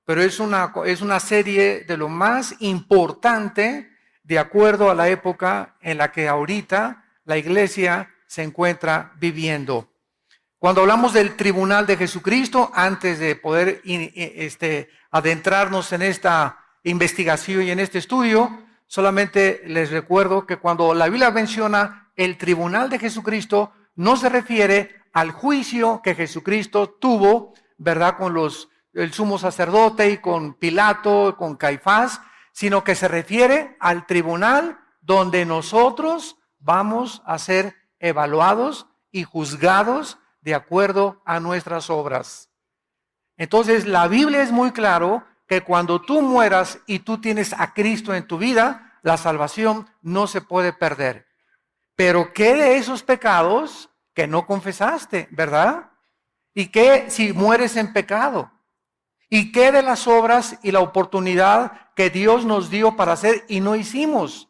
pero es una serie de lo más importante de acuerdo a la época en la que ahorita la iglesia se encuentra viviendo. Cuando hablamos del tribunal de Jesucristo, antes de poder adentrarnos en esta investigación y en este estudio, solamente les recuerdo que cuando la Biblia menciona el tribunal de Jesucristo, no se refiere al juicio que Jesucristo tuvo, ¿verdad?, con el sumo sacerdote y con Pilato, con Caifás, sino que se refiere al tribunal donde nosotros vamos a ser evaluados y juzgados de acuerdo a nuestras obras. Entonces, la Biblia es muy claro que cuando tú mueras y tú tienes a Cristo en tu vida, la salvación no se puede perder. Pero ¿qué de esos pecados que no confesaste, verdad? ¿Y qué si mueres en pecado? ¿Y qué de las obras y la oportunidad que Dios nos dio para hacer y no hicimos?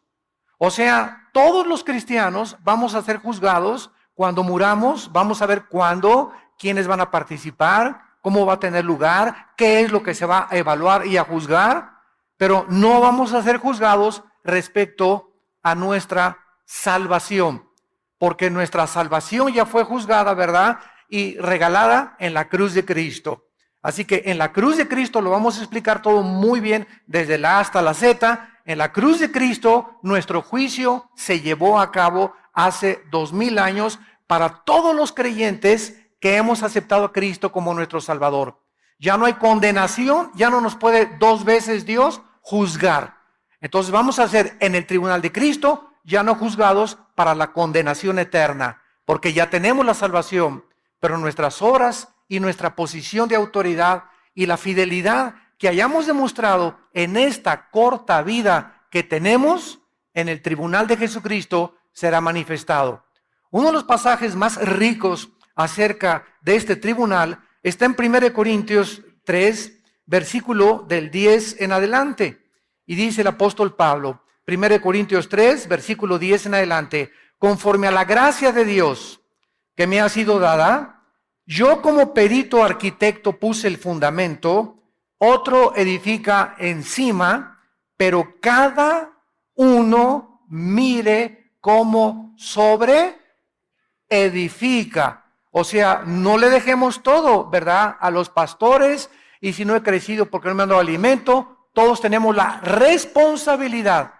O sea, todos los cristianos vamos a ser juzgados cuando muramos. Vamos a ver cuándo, quiénes van a participar, cómo va a tener lugar, qué es lo que se va a evaluar y a juzgar, pero no vamos a ser juzgados respecto a nuestra salvación, porque nuestra salvación ya fue juzgada, ¿verdad?, y regalada en la cruz de Cristo. Así que en la cruz de Cristo lo vamos a explicar todo muy bien, desde la A hasta la Z. En la cruz de Cristo nuestro juicio se llevó a cabo hace 2000 años para todos los creyentes que hemos aceptado a Cristo como nuestro Salvador. Ya no hay condenación, ya no nos puede dos veces Dios juzgar. Entonces vamos a ser en el tribunal de Cristo ya no juzgados para la condenación eterna, porque ya tenemos la salvación, pero nuestras obras y nuestra posición de autoridad y la fidelidad que hayamos demostrado en esta corta vida que tenemos en el tribunal de Jesucristo será manifestado. Uno de los pasajes más ricos acerca de este tribunal está en 1 Corintios 3, versículo del 10 en adelante. Y dice el apóstol Pablo, 1 Corintios 3, versículo 10 en adelante: conforme a la gracia de Dios que me ha sido dada, yo como perito arquitecto puse el fundamento, otro edifica encima, pero cada uno mire cómo sobre edifica. O sea, no le dejemos todo, ¿verdad?, a los pastores, y si no he crecido porque no me han dado alimento. Todos tenemos la responsabilidad,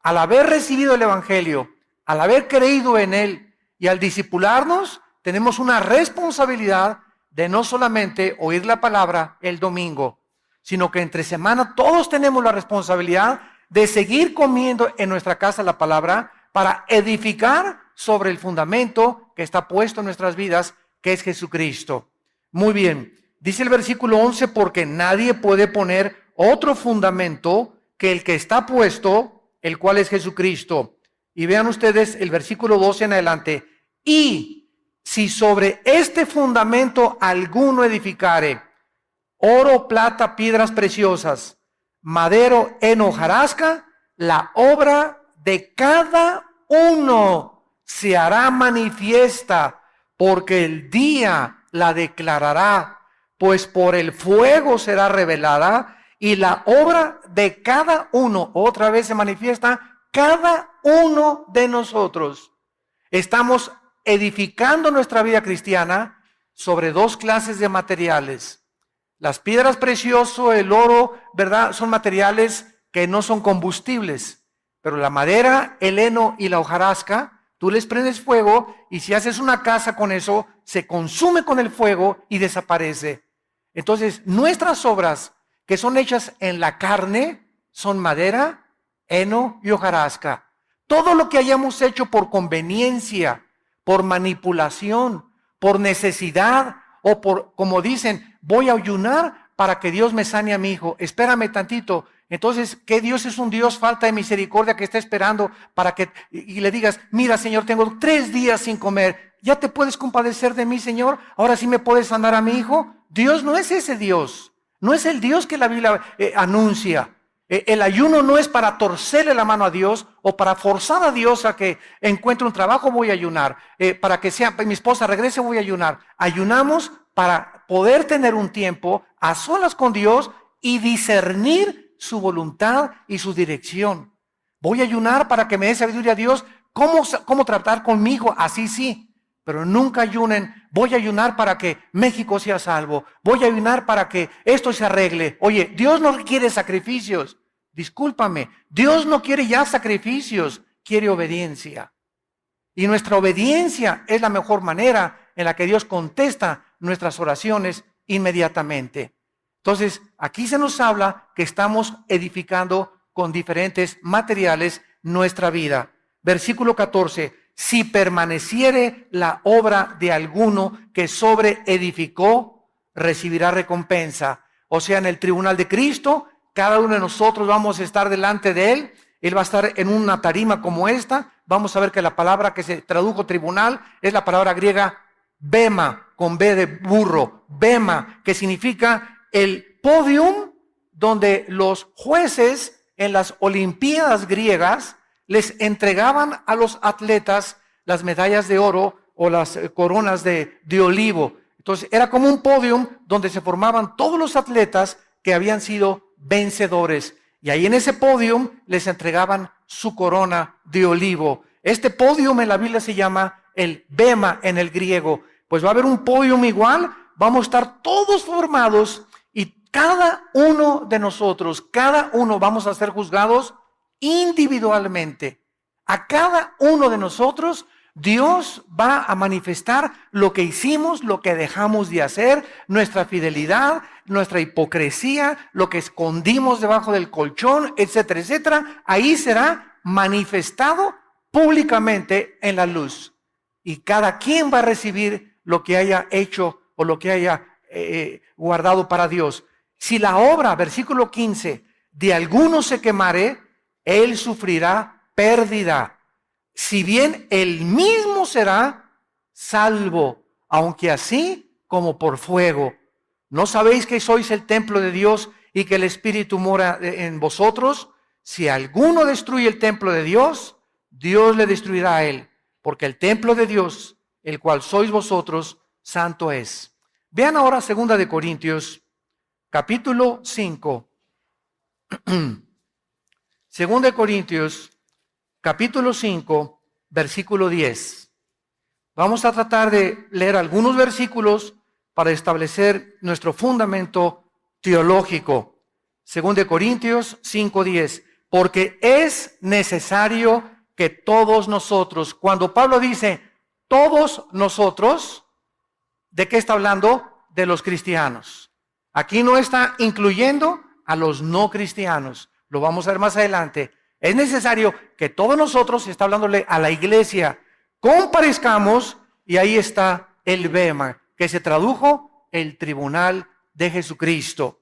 al haber recibido el Evangelio, al haber creído en él y al discipularnos, tenemos una responsabilidad de no solamente oír la palabra el domingo, sino que entre semana todos tenemos la responsabilidad de seguir comiendo en nuestra casa la palabra para edificar sobre el fundamento que está puesto en nuestras vidas, que es Jesucristo. Muy bien, dice el versículo 11, porque nadie puede poner otro fundamento que el que está puesto, el cual es Jesucristo. Y vean ustedes el versículo 12 en adelante: y si sobre este fundamento alguno edificare oro, plata, piedras preciosas, madero, heno, hojarasca, la obra de cada uno se hará manifiesta, porque el día la declarará, pues por el fuego será revelada, y la obra de cada uno, otra vez se manifiesta, cada uno de nosotros. Estamos edificando nuestra vida cristiana sobre dos clases de materiales. Las piedras preciosas, el oro, ¿verdad?, son materiales que no son combustibles, pero la madera, el heno y la hojarasca, tú les prendes fuego y si haces una casa con eso, se consume con el fuego y desaparece. Entonces, nuestras obras que son hechas en la carne son madera, heno y hojarasca. Todo lo que hayamos hecho por conveniencia, por manipulación, por necesidad, o por, como dicen, voy a ayunar para que Dios me sane a mi hijo, espérame tantito. Entonces, ¿qué Dios es un Dios falta de misericordia que está esperando para que, y le digas, mira, Señor, tengo 3 días sin comer, ¿ya te puedes compadecer de mí, Señor? ¿Ahora sí me puedes sanar a mi hijo? Dios no es ese Dios, no es el Dios que la Biblia anuncia. El ayuno no es para torcerle la mano a Dios o para forzar a Dios a que encuentre un trabajo, voy a ayunar. Para que mi esposa regrese, voy a ayunar. Ayunamos para poder tener un tiempo a solas con Dios y discernir su voluntad y su dirección. Voy a ayunar para que me dé sabiduría a Dios. ¿Cómo tratar conmigo? Así sí. Pero nunca ayunen. Voy a ayunar para que México sea salvo. Voy a ayunar para que esto se arregle. Oye, Dios no quiere sacrificios. Discúlpame. Dios no quiere ya sacrificios. Quiere obediencia. Y nuestra obediencia es la mejor manera en la que Dios contesta nuestras oraciones inmediatamente. Entonces, aquí se nos habla que estamos edificando con diferentes materiales nuestra vida. Versículo 14. Si permaneciere la obra de alguno que sobre edificó, recibirá recompensa. O sea, en el tribunal de Cristo, cada uno de nosotros vamos a estar delante de Él. Él va a estar en una tarima como esta. Vamos a ver que la palabra que se tradujo tribunal es la palabra griega bema, con B de burro. Bema, que significa el podium donde los jueces en las Olimpiadas griegas les entregaban a los atletas las medallas de oro o las coronas de olivo. Entonces era como un podium donde se formaban todos los atletas que habían sido vencedores. Y ahí en ese podium les entregaban su corona de olivo. Este podium en la Biblia se llama el bema en el griego. Pues va a haber un podium igual, vamos a estar todos formados y cada uno de nosotros, cada uno vamos a ser juzgados individualmente. A cada uno de nosotros Dios va a manifestar lo que hicimos, lo que dejamos de hacer, nuestra fidelidad, nuestra hipocresía, lo que escondimos debajo del colchón, etcétera, etcétera. Ahí será manifestado públicamente en la luz. Y cada quien va a recibir lo que haya hecho o lo que haya guardado para Dios. Si la obra, versículo 15, de alguno se quemare, él sufrirá pérdida. Si bien él mismo será salvo, aunque así como por fuego. ¿No sabéis que sois el templo de Dios y que el Espíritu mora en vosotros? Si alguno destruye el templo de Dios, Dios le destruirá a él, porque el templo de Dios, el cual sois vosotros, santo es. Vean ahora 2 de Corintios, capítulo 5. 2 de Corintios, capítulo 5, versículo 10. Vamos a tratar de leer algunos versículos para establecer nuestro fundamento teológico. 2 de Corintios 5, 10. Porque es necesario que todos nosotros, cuando Pablo dice todos nosotros, ¿de qué está hablando? De los cristianos. Aquí no está incluyendo a los no cristianos. Lo vamos a ver más adelante. Es necesario que todos nosotros, está hablándole a la iglesia, comparezcamos, y ahí está el bema, que se tradujo el tribunal de Jesucristo,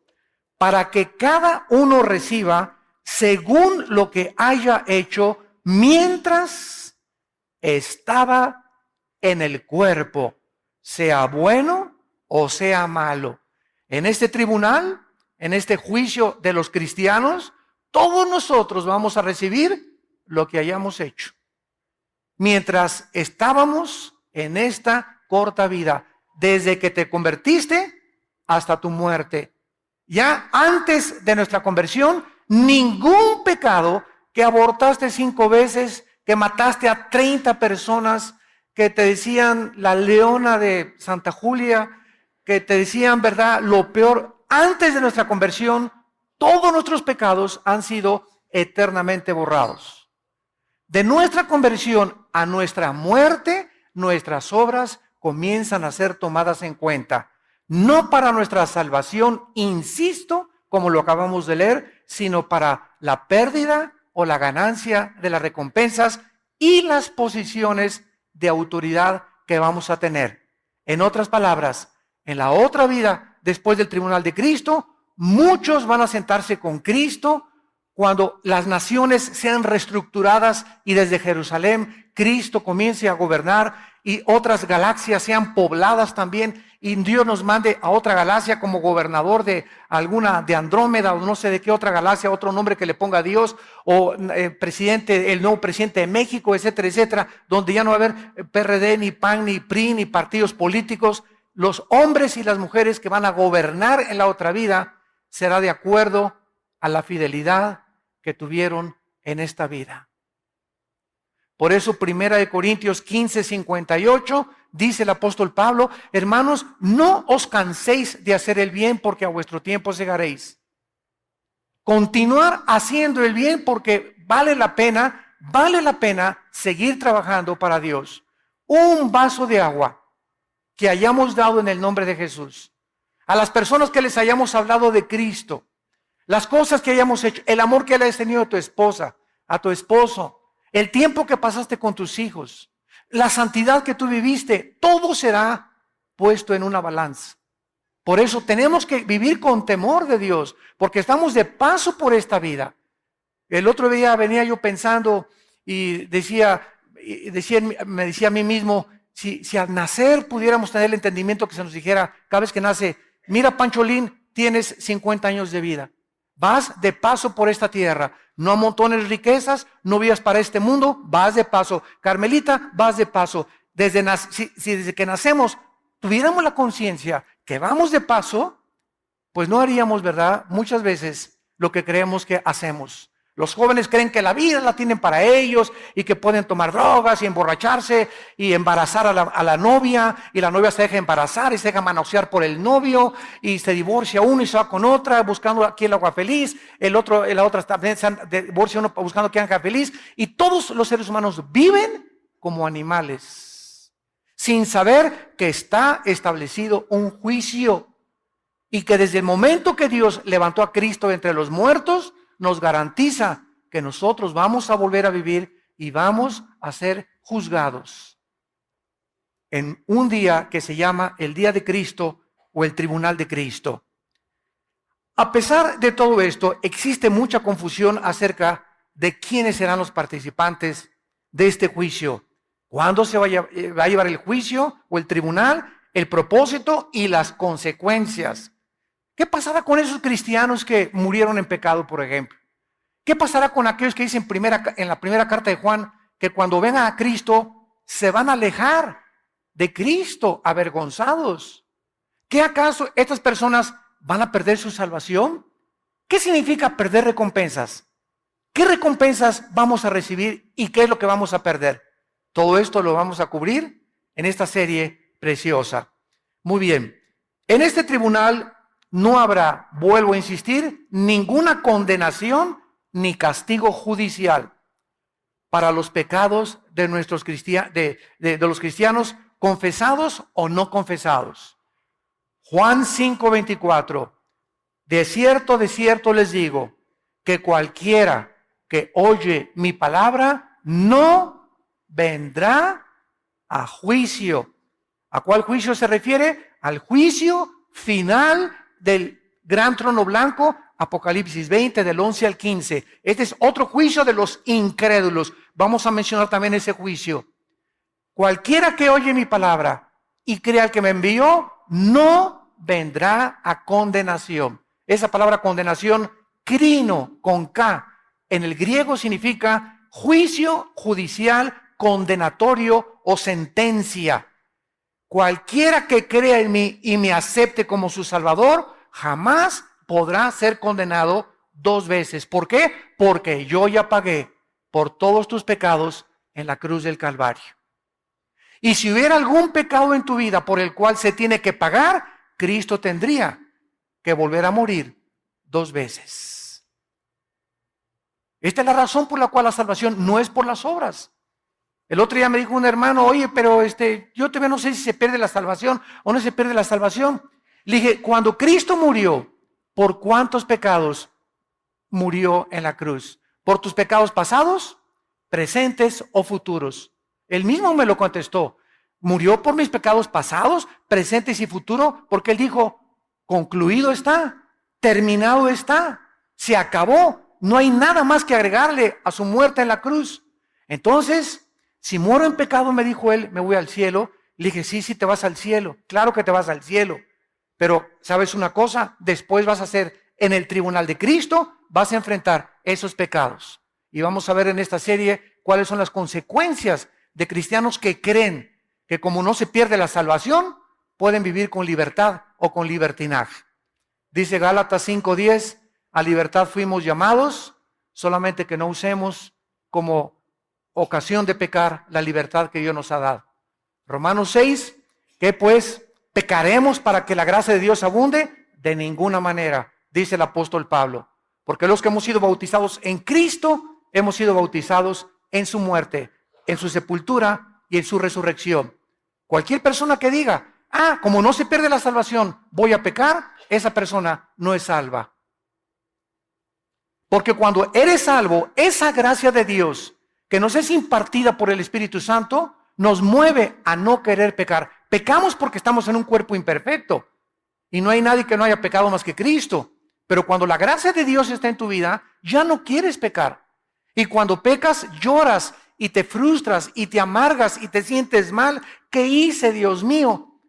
para que cada uno reciba según lo que haya hecho mientras estaba en el cuerpo, sea bueno o sea malo. En este tribunal, en este juicio de los cristianos, todos nosotros vamos a recibir lo que hayamos hecho mientras estábamos en esta corta vida, desde que te convertiste hasta tu muerte. Ya antes de nuestra conversión, ningún pecado, que abortaste 5 veces, que mataste a 30 personas, que te decían la leona de Santa Julia, que te decían, ¿verdad?, lo peor. Antes de nuestra conversión, todos nuestros pecados han sido eternamente borrados. De nuestra conversión a nuestra muerte, nuestras obras comienzan a ser tomadas en cuenta. No para nuestra salvación, insisto, como lo acabamos de leer, sino para la pérdida o la ganancia de las recompensas y las posiciones de autoridad que vamos a tener. En otras palabras, en la otra vida, después del tribunal de Cristo, muchos van a sentarse con Cristo cuando las naciones sean reestructuradas y desde Jerusalén Cristo comience a gobernar y otras galaxias sean pobladas también y Dios nos mande a otra galaxia como gobernador de alguna, de Andrómeda o no sé de qué otra galaxia, otro nombre que le ponga Dios, o presidente, el nuevo presidente de México, etcétera, etcétera, donde ya no va a haber PRD, ni PAN, ni PRI, ni partidos políticos. Los hombres y las mujeres que van a gobernar en la otra vida será de acuerdo a la fidelidad que tuvieron en esta vida. Por eso 1 Corintios 15:58 dice el apóstol Pablo: hermanos, no os canséis de hacer el bien, porque a vuestro tiempo segaréis. Continuar haciendo el bien porque vale la pena seguir trabajando para Dios. Un vaso de agua que hayamos dado en el nombre de Jesús, a las personas que les hayamos hablado de Cristo, las cosas que hayamos hecho, el amor que le has tenido a tu esposa, a tu esposo, el tiempo que pasaste con tus hijos, la santidad que tú viviste, todo será puesto en una balanza. Por eso tenemos que vivir con temor de Dios, porque estamos de paso por esta vida. El otro día venía yo pensando y me decía a mí mismo, si al nacer pudiéramos tener el entendimiento que se nos dijera cada vez que nace: mira, Pancholín, tienes 50 años de vida. Vas de paso por esta tierra. No amontones riquezas, no vivas para este mundo, vas de paso. Carmelita, vas de paso. Si desde que nacemos tuviéramos la conciencia que vamos de paso, pues no haríamos, ¿verdad?, muchas veces lo que creemos que hacemos. Los jóvenes creen que la vida la tienen para ellos y que pueden tomar drogas y emborracharse y embarazar a la novia, y la novia se deja embarazar y se deja manosear por el novio y se divorcia uno y se va con otra buscando aquí el agua feliz, la otra también se divorcia uno buscando que haga feliz, y todos los seres humanos viven como animales sin saber que está establecido un juicio y que desde el momento que Dios levantó a Cristo entre los muertos, nos garantiza que nosotros vamos a volver a vivir y vamos a ser juzgados en un día que se llama el día de Cristo o el tribunal de Cristo. A pesar de todo esto, existe mucha confusión acerca de quiénes serán los participantes de este juicio. ¿Cuándo se va a llevar el juicio o el tribunal? El propósito y las consecuencias. ¿Qué pasará con esos cristianos que murieron en pecado, por ejemplo? ¿Qué pasará con aquellos que dicen en la primera carta de Juan que cuando vengan a Cristo se van a alejar de Cristo avergonzados? ¿Qué acaso estas personas van a perder su salvación? ¿Qué significa perder recompensas? ¿Qué recompensas vamos a recibir y qué es lo que vamos a perder? Todo esto lo vamos a cubrir en esta serie preciosa. Muy bien, en este tribunal no habrá, vuelvo a insistir, ninguna condenación ni castigo judicial para los pecados de los cristianos confesados o no confesados. Juan 5:24: de cierto les digo, que cualquiera que oye mi palabra no vendrá a juicio. ¿A cuál juicio se refiere? Al juicio final del gran trono blanco, Apocalipsis 20, del 11 al 15. Este es otro juicio de los incrédulos. Vamos a mencionar también ese juicio. Cualquiera que oye mi palabra y crea al que me envió, no vendrá a condenación. Esa palabra condenación, crino, con K, en el griego significa juicio judicial, condenatorio o sentencia. Cualquiera que crea en mí y me acepte como su Salvador, jamás podrá ser condenado 2 veces. ¿Por qué? Porque yo ya pagué por todos tus pecados en la cruz del Calvario. Y si hubiera algún pecado en tu vida por el cual se tiene que pagar, Cristo tendría que volver a morir 2 veces. Esta es la razón por la cual la salvación no es por las obras. El otro día me dijo un hermano: oye, pero yo todavía no sé si se pierde la salvación o no se pierde la salvación. Le dije: cuando Cristo murió, ¿por cuántos pecados murió en la cruz? ¿Por tus pecados pasados, presentes o futuros? Él mismo me lo contestó: murió por mis pecados pasados, presentes y futuros, porque él dijo: concluido está, terminado está, se acabó, no hay nada más que agregarle a su muerte en la cruz. Entonces, si muero en pecado, me dijo él, me voy al cielo. Le dije: sí, te vas al cielo, claro que te vas al cielo. Pero, ¿sabes una cosa? Después vas a ser, en el tribunal de Cristo, vas a enfrentar esos pecados. Y vamos a ver en esta serie cuáles son las consecuencias de cristianos que creen que como no se pierde la salvación, pueden vivir con libertad o con libertinaje. Dice Gálatas 5:10, a libertad fuimos llamados, solamente que no usemos como ocasión de pecar la libertad que Dios nos ha dado. Romanos 6, que pues pecaremos para que la gracia de Dios abunde, de ninguna manera, dice el apóstol Pablo, porque los que hemos sido bautizados en Cristo, hemos sido bautizados en su muerte, en su sepultura y en su resurrección. Cualquier persona que diga, como no se pierde la salvación, voy a pecar, esa persona no es salva. Porque cuando eres salvo, esa gracia de Dios que nos es impartida por el Espíritu Santo, nos mueve a no querer pecar. Pecamos porque estamos en un cuerpo imperfecto y no hay nadie que no haya pecado más que Cristo. Pero cuando la gracia de Dios está en tu vida, ya no quieres pecar. Y cuando pecas, lloras y te frustras y te amargas y te sientes mal. ¿Qué hice, Dios mío?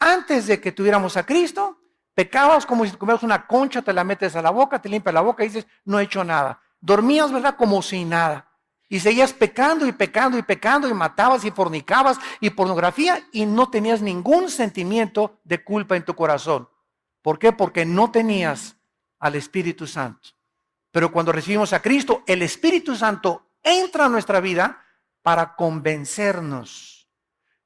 Antes de que tuviéramos a Cristo, pecabas como si comieras una concha, te la metes a la boca, te limpias la boca y dices, no he hecho nada. Dormías, ¿verdad? Como si nada. Y seguías pecando y pecando y pecando y matabas y fornicabas y pornografía y no tenías ningún sentimiento de culpa en tu corazón. ¿Por qué? Porque no tenías al Espíritu Santo. Pero cuando recibimos a Cristo, el Espíritu Santo entra a nuestra vida para convencernos,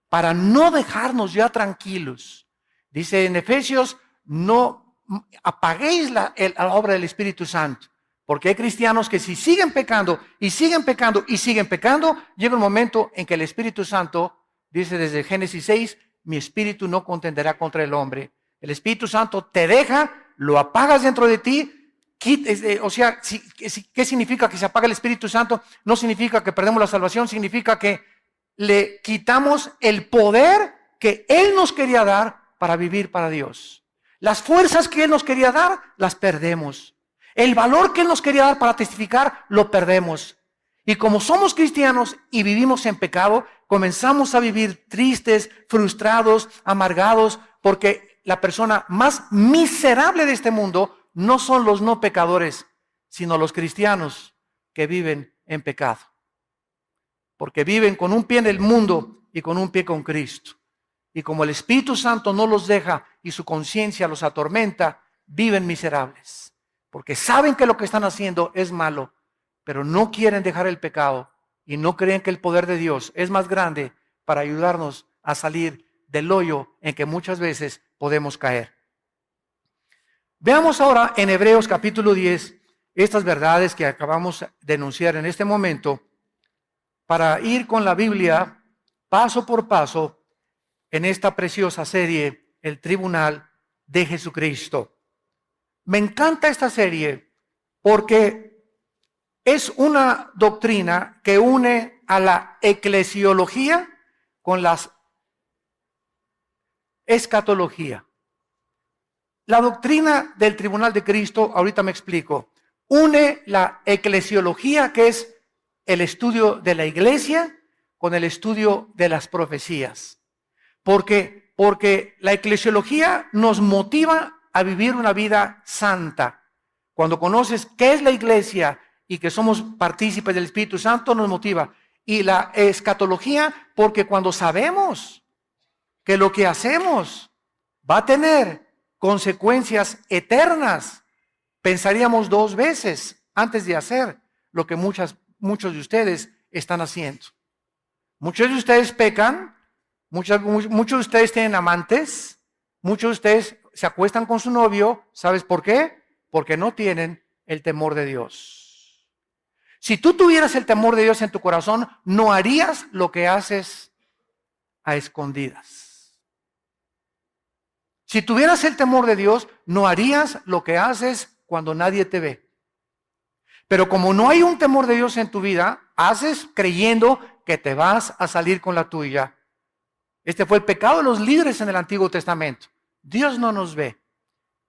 para no dejarnos ya tranquilos. Dice en Efesios, no apaguéis la obra del Espíritu Santo. Porque hay cristianos que si siguen pecando y siguen pecando y siguen pecando, llega un momento en que el Espíritu Santo, dice desde Génesis 6, mi espíritu no contenderá contra el hombre. El Espíritu Santo te deja, lo apagas dentro de ti. O sea, ¿qué significa que se apaga el Espíritu Santo? No significa que perdemos la salvación, significa que le quitamos el poder que Él nos quería dar para vivir para Dios. Las fuerzas que Él nos quería dar, las perdemos. El valor que Él nos quería dar para testificar, lo perdemos. Y como somos cristianos y vivimos en pecado, comenzamos a vivir tristes, frustrados, amargados, porque la persona más miserable de este mundo no son los no pecadores, sino los cristianos que viven en pecado. Porque viven con un pie en el mundo y con un pie con Cristo. Y como el Espíritu Santo no los deja y su conciencia los atormenta, viven miserables. Porque saben que lo que están haciendo es malo, pero no quieren dejar el pecado y no creen que el poder de Dios es más grande para ayudarnos a salir del hoyo en que muchas veces podemos caer. Veamos ahora en Hebreos capítulo 10 estas verdades que acabamos de enunciar en este momento para ir con la Biblia paso por paso en esta preciosa serie, El Tribunal de Jesucristo. Me encanta esta serie porque es una doctrina que une a la eclesiología con la escatología. La doctrina del Tribunal de Cristo, ahorita me explico, une la eclesiología, que es el estudio de la iglesia, con el estudio de las profecías. Porque la eclesiología nos motiva a vivir una vida santa. Cuando conoces qué es la iglesia y que somos partícipes del Espíritu Santo, nos motiva. Y la escatología, porque cuando sabemos que lo que hacemos va a tener consecuencias eternas, pensaríamos dos veces antes de hacer lo que muchos de ustedes están haciendo. Muchos de ustedes pecan, muchos de ustedes tienen amantes, muchos de ustedes se acuestan con su novio. ¿Sabes por qué? Porque no tienen el temor de Dios. Si tú tuvieras el temor de Dios en tu corazón, no harías lo que haces a escondidas. Si tuvieras el temor de Dios, no harías lo que haces cuando nadie te ve. Pero como no hay un temor de Dios en tu vida, haces creyendo que te vas a salir con la tuya. Este fue el pecado de los líderes en el Antiguo Testamento. Dios no nos ve.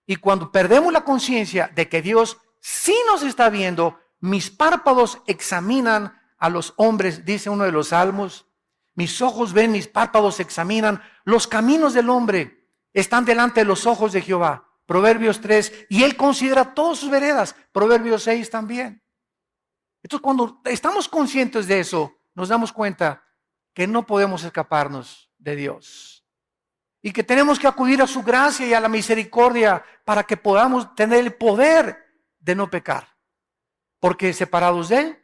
Y cuando perdemos la conciencia de que Dios sí nos está viendo, mis párpados examinan a los hombres, dice uno de los salmos. Mis ojos ven, mis párpados examinan. Los caminos del hombre están delante de los ojos de Jehová. Proverbios 3. Y Él considera todas sus veredas. Proverbios 6 también. Entonces, cuando estamos conscientes de eso, nos damos cuenta que no podemos escaparnos de Dios. y que tenemos que acudir a su gracia y a la misericordia para que podamos tener el poder de no pecar. Porque separados de Él,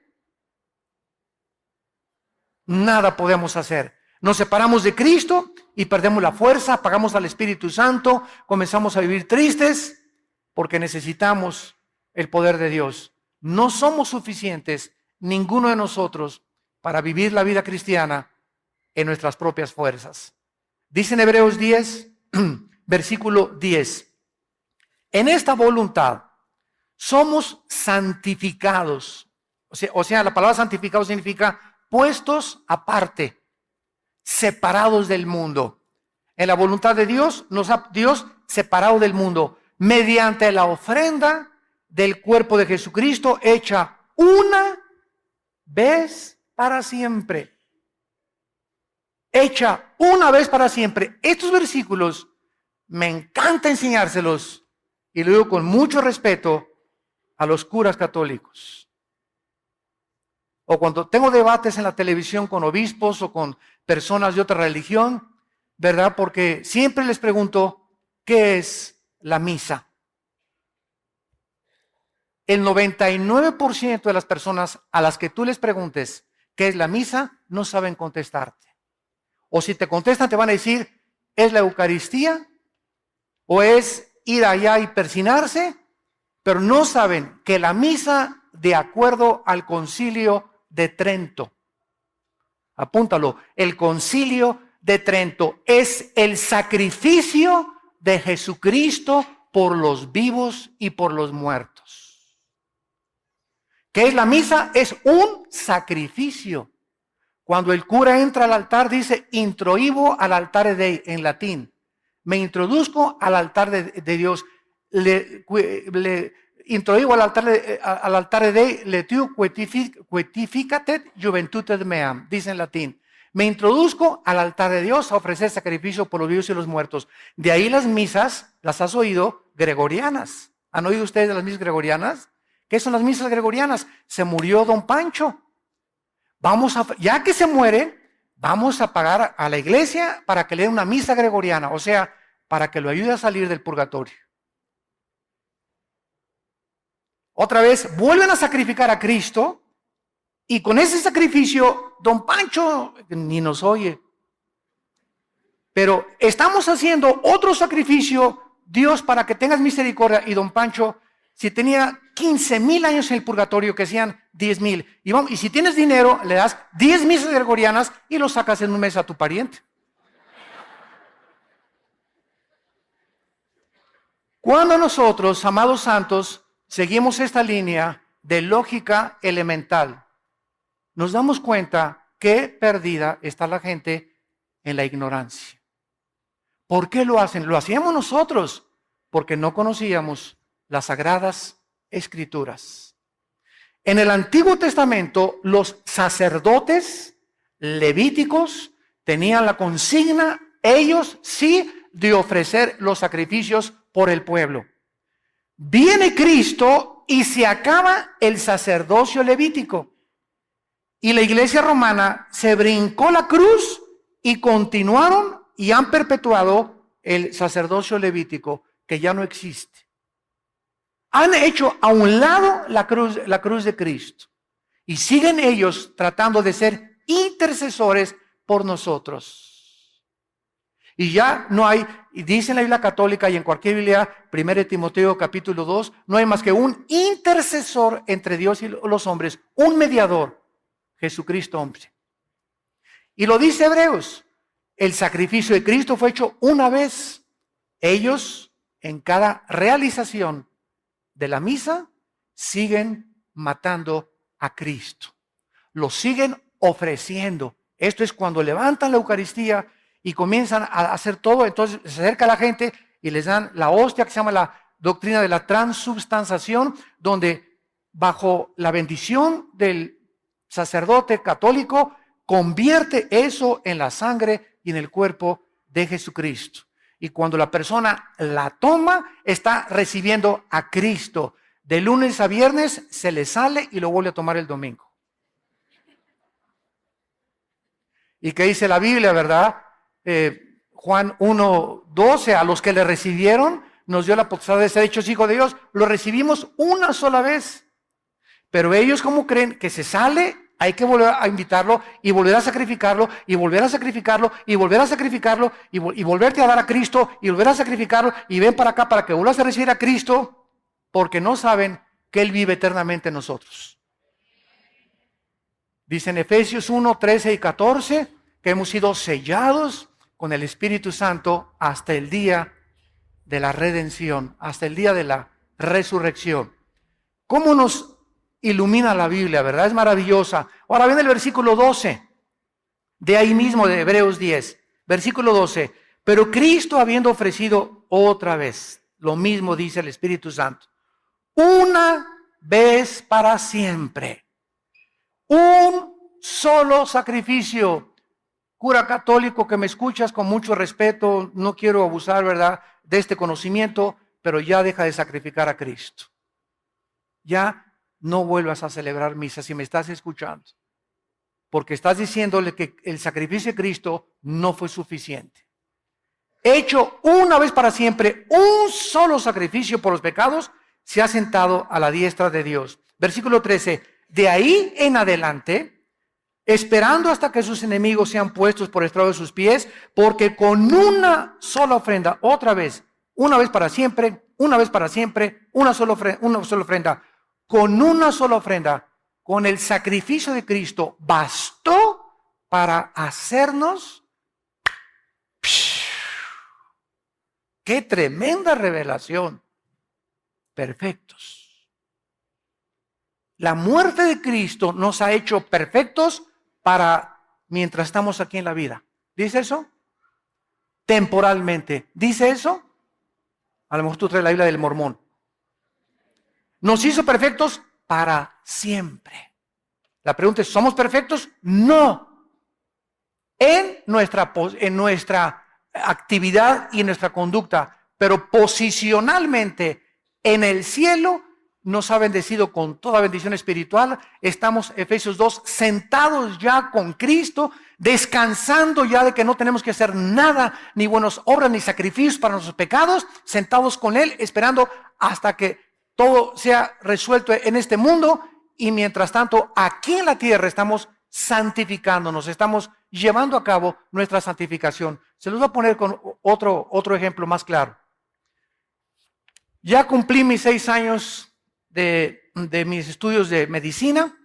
nada podemos hacer. Nos separamos de Cristo y perdemos la fuerza, apagamos al Espíritu Santo, comenzamos a vivir tristes porque necesitamos el poder de Dios. No somos suficientes, ninguno de nosotros, para vivir la vida cristiana en nuestras propias fuerzas. Dice en Hebreos 10, versículo 10. En esta voluntad somos santificados. O sea, la palabra santificado significa puestos aparte, separados del mundo. En la voluntad de Dios, nos ha Dios separado del mundo mediante la ofrenda del cuerpo de Jesucristo hecha una vez para siempre. Hecha una vez para siempre. Estos versículos me encanta enseñárselos y lo digo con mucho respeto a los curas católicos. O cuando tengo debates en la televisión con obispos o con personas de otra religión, ¿verdad? Porque siempre les pregunto, ¿qué es la misa? El 99% de las personas a las que tú les preguntes qué es la misa, no saben contestarte. O si te contestan, te van a decir, ¿es la Eucaristía? ¿O es ir allá y persinarse? Pero no saben que la misa, de acuerdo al Concilio de Trento, apúntalo, el Concilio de Trento es el sacrificio de Jesucristo por los vivos y por los muertos. ¿Qué es la misa? Es un sacrificio. Cuando el cura entra al altar, dice, introibo al altare Dei, en latín. Me introduzco al altar de Dios. Le introibo al altare Dei, letiu quetificatet juventute meam, dice en latín. Me introduzco al altar de Dios a ofrecer sacrificio por los vivos y los muertos. De ahí las misas, las has oído, gregorianas. ¿Han oído ustedes de las misas gregorianas? ¿Qué son las misas gregorianas? Se murió don Pancho. Ya que se muere, vamos a pagar a la iglesia para que le dé una misa gregoriana, o sea, para que lo ayude a salir del purgatorio. Otra vez, vuelven a sacrificar a Cristo y con ese sacrificio, don Pancho ni nos oye. Pero estamos haciendo otro sacrificio, Dios, para que tengas misericordia, y don Pancho, si tenía 15,000 años en el purgatorio, que sean 10,000. Y si tienes dinero, le das 10 misas gregorianas y lo sacas en un mes a tu pariente. Cuando nosotros, amados santos, seguimos esta línea de lógica elemental, nos damos cuenta que perdida está la gente en la ignorancia. ¿Por qué lo hacen? Lo hacíamos nosotros porque no conocíamos las sagradas escrituras. En el Antiguo Testamento, los sacerdotes levíticos tenían la consigna, ellos sí, de ofrecer los sacrificios por el pueblo. Viene Cristo y se acaba el sacerdocio levítico. Y la iglesia romana se brincó la cruz y continuaron y han perpetuado el sacerdocio levítico, que ya no existe. Han hecho a un lado la cruz de Cristo y siguen ellos tratando de ser intercesores por nosotros. Y ya no hay, y dice en la Biblia católica y en cualquier Biblia, 1 Timoteo capítulo 2, no hay más que un intercesor entre Dios y los hombres, un mediador, Jesucristo hombre. Y lo dice Hebreos, el sacrificio de Cristo fue hecho una vez. Ellos, en cada realización de la misa, siguen matando a Cristo. Lo siguen ofreciendo. Esto es cuando levantan la Eucaristía y comienzan a hacer todo. Entonces se acerca la gente y les dan la hostia, que se llama la doctrina de la transubstanciación, donde bajo la bendición del sacerdote católico convierte eso en la sangre y en el cuerpo de Jesucristo. Y cuando la persona la toma, está recibiendo a Cristo. De lunes a viernes se le sale y lo vuelve a tomar el domingo. ¿Y qué dice la Biblia, verdad? Juan 1:12, a los que le recibieron, nos dio la potestad de ser hechos hijos de Dios. Lo recibimos una sola vez. Pero ellos, como creen que se sale, hay que volver a invitarlo y volver a sacrificarlo y volver a sacrificarlo y volver a sacrificarlo y volverte a dar a Cristo y volver a sacrificarlo y ven para acá para que vuelvas a recibir a Cristo, porque no saben que Él vive eternamente en nosotros. Dice en Efesios 1:13 y 14 que hemos sido sellados con el Espíritu Santo hasta el día de la redención, hasta el día de la resurrección. ¿Cómo nos ilumina la Biblia, verdad? Es maravillosa. Ahora viene el versículo 12, de ahí mismo de Hebreos 10, versículo 12. Pero Cristo, habiendo ofrecido otra vez, lo mismo dice el Espíritu Santo, una vez para siempre, un solo sacrificio. Cura católico que me escuchas, con mucho respeto, no quiero abusar, ¿verdad?, de este conocimiento, pero ya deja de sacrificar a Cristo. Ya no vuelvas a celebrar misa si me estás escuchando, porque estás diciéndole que el sacrificio de Cristo no fue suficiente. Hecho una vez para siempre, un solo sacrificio por los pecados, se ha sentado a la diestra de Dios. Versículo 13, de ahí en adelante, esperando hasta que sus enemigos sean puestos por estrado de sus pies, porque con una sola ofrenda, otra vez, una vez para siempre, una vez para siempre, una sola ofrenda, con una sola ofrenda, con el sacrificio de Cristo, bastó para hacernos. ¡Qué tremenda revelación! Perfectos. La muerte de Cristo nos ha hecho perfectos para mientras estamos aquí en la vida. ¿Dice eso? Temporalmente. ¿Dice eso? A lo mejor tú traes la Biblia del Mormón. Nos hizo perfectos para siempre. La pregunta es, ¿somos perfectos? No. En nuestra actividad y en nuestra conducta, pero posicionalmente en el cielo nos ha bendecido con toda bendición espiritual. Estamos, Efesios 2, sentados ya con Cristo, descansando ya de que no tenemos que hacer nada, ni buenas obras, ni sacrificios para nuestros pecados, sentados con Él, esperando hasta que todo sea resuelto en este mundo. Y mientras tanto, aquí en la tierra estamos santificándonos, estamos llevando a cabo nuestra santificación. Se los voy a poner con otro ejemplo más claro. Ya cumplí mis 6 años de mis estudios de medicina,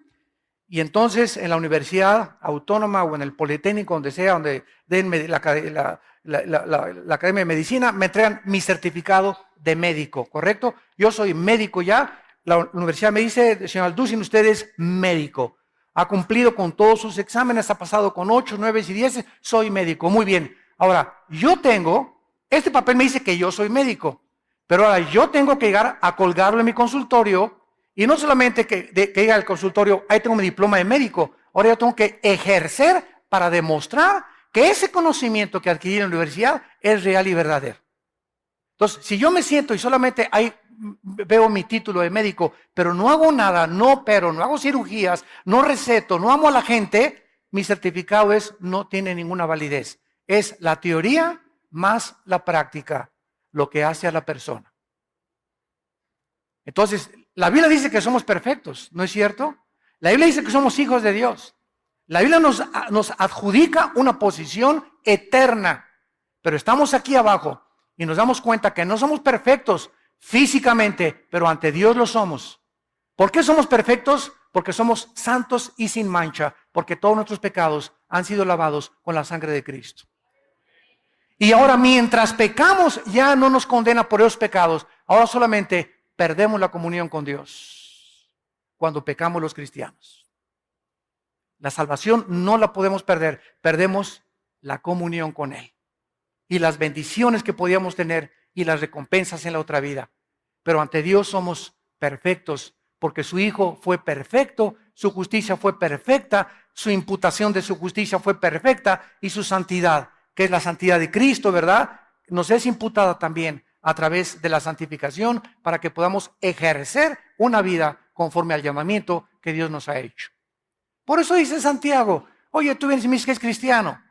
y entonces en la Universidad Autónoma o en el Politécnico, donde sea, donde den la Academia de Medicina, me entregan mi certificado de médico, ¿correcto? Yo soy médico ya. La universidad me dice, señor Alducin, usted es médico. Ha cumplido con todos sus exámenes, ha pasado con 8, 9 y 10, soy médico. Muy bien. Ahora, este papel me dice que yo soy médico. Pero ahora yo tengo que llegar a colgarlo en mi consultorio, y no solamente que llegue al consultorio, ahí tengo mi diploma de médico. Ahora yo tengo que ejercer para demostrar que ese conocimiento que adquirí en la universidad es real y verdadero. Entonces, si yo me siento y solamente ahí veo mi título de médico, pero no hago nada, no opero, no hago cirugías, no receto, no amo a la gente, mi certificado no tiene ninguna validez. Es la teoría más la práctica lo que hace a la persona. Entonces, la Biblia dice que somos perfectos, ¿no es cierto? La Biblia dice que somos hijos de Dios. La Biblia nos adjudica una posición eterna, pero estamos aquí abajo y nos damos cuenta que no somos perfectos físicamente, pero ante Dios lo somos. ¿Por qué somos perfectos? Porque somos santos y sin mancha, porque todos nuestros pecados han sido lavados con la sangre de Cristo. Y ahora, mientras pecamos, ya no nos condena por esos pecados. Ahora solamente perdemos la comunión con Dios cuando pecamos los cristianos. La salvación no la podemos perder, perdemos la comunión con Él y las bendiciones que podíamos tener y las recompensas en la otra vida. Pero ante Dios somos perfectos, porque su Hijo fue perfecto, su justicia fue perfecta, su imputación de su justicia fue perfecta, y su santidad, que es la santidad de Cristo, ¿verdad?, nos es imputada también a través de la santificación, para que podamos ejercer una vida conforme al llamamiento que Dios nos ha hecho. Por eso dice Santiago, oye, tú vienes y me dices que es cristiano.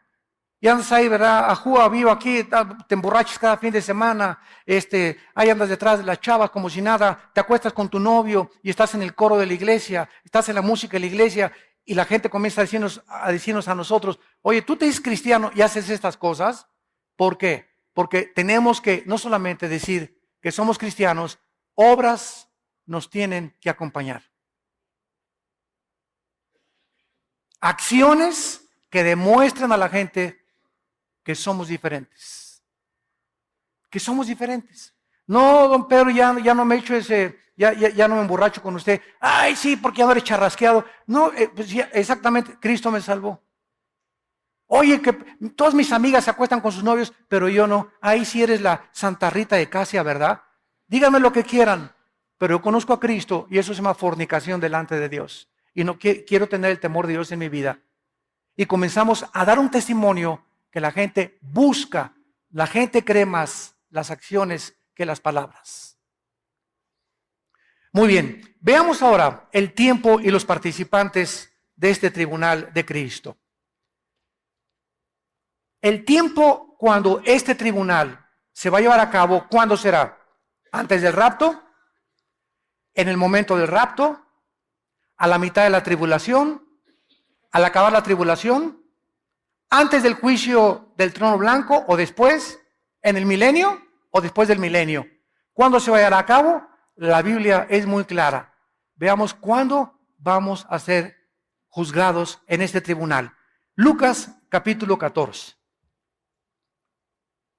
Y andas ahí, ¿verdad? Ajúa, vivo aquí, te emborrachas cada fin de semana, ahí andas detrás de las chavas como si nada, te acuestas con tu novio y estás en el coro de la iglesia, estás en la música de la iglesia y la gente comienza a decirnos a nosotros, oye, tú te dices cristiano y haces estas cosas. ¿Por qué? Porque tenemos que no solamente decir que somos cristianos, obras nos tienen que acompañar. Acciones que demuestran a la gente que somos diferentes. Que somos diferentes. No, don Pedro, ya no me echo ya no me emborracho con usted. Ay, sí, porque ya no eres charrasqueado. No, pues ya, exactamente, Cristo me salvó. Oye, que todas mis amigas se acuestan con sus novios, pero yo no. Ahí sí eres la Santa Rita de Casia, ¿verdad? Díganme lo que quieran, pero yo conozco a Cristo y eso se llama fornicación delante de Dios. Y no quiero tener el temor de Dios en mi vida. Y comenzamos a dar un testimonio que la gente busca, la gente cree más las acciones que las palabras. Muy bien, veamos ahora el tiempo y los participantes de este tribunal de Cristo. El tiempo cuando este tribunal se va a llevar a cabo, ¿cuándo será? ¿Antes del rapto? ¿En el momento del rapto? ¿A la mitad de la tribulación? ¿Al acabar la tribulación? ¿Antes del juicio del trono blanco o después? ¿En el milenio o después del milenio? ¿Cuándo se va a llevar a cabo? La Biblia es muy clara. Veamos cuándo vamos a ser juzgados en este tribunal. Lucas capítulo 14.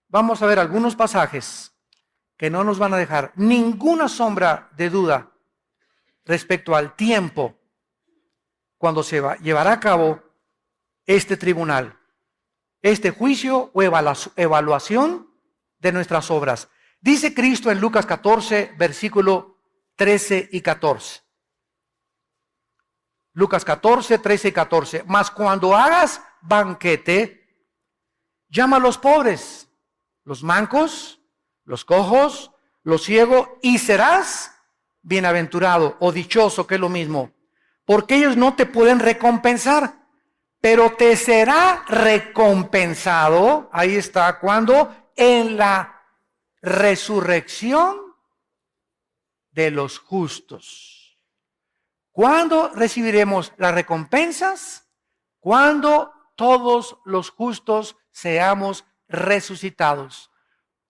Vamos a ver algunos pasajes que no nos van a dejar ninguna sombra de duda respecto al tiempo cuando se llevará a cabo este tribunal, este juicio o evaluación de nuestras obras. Dice Cristo en Lucas 14, versículo 13 y 14. Lucas 14, 13 y 14. Mas cuando hagas banquete, llama a los pobres, los mancos, los cojos, los ciegos, y serás bienaventurado o dichoso, que es lo mismo, porque ellos no te pueden recompensar, pero te será recompensado, ahí está, cuando en la resurrección de los justos. ¿Cuándo recibiremos las recompensas? Cuando todos los justos seamos resucitados.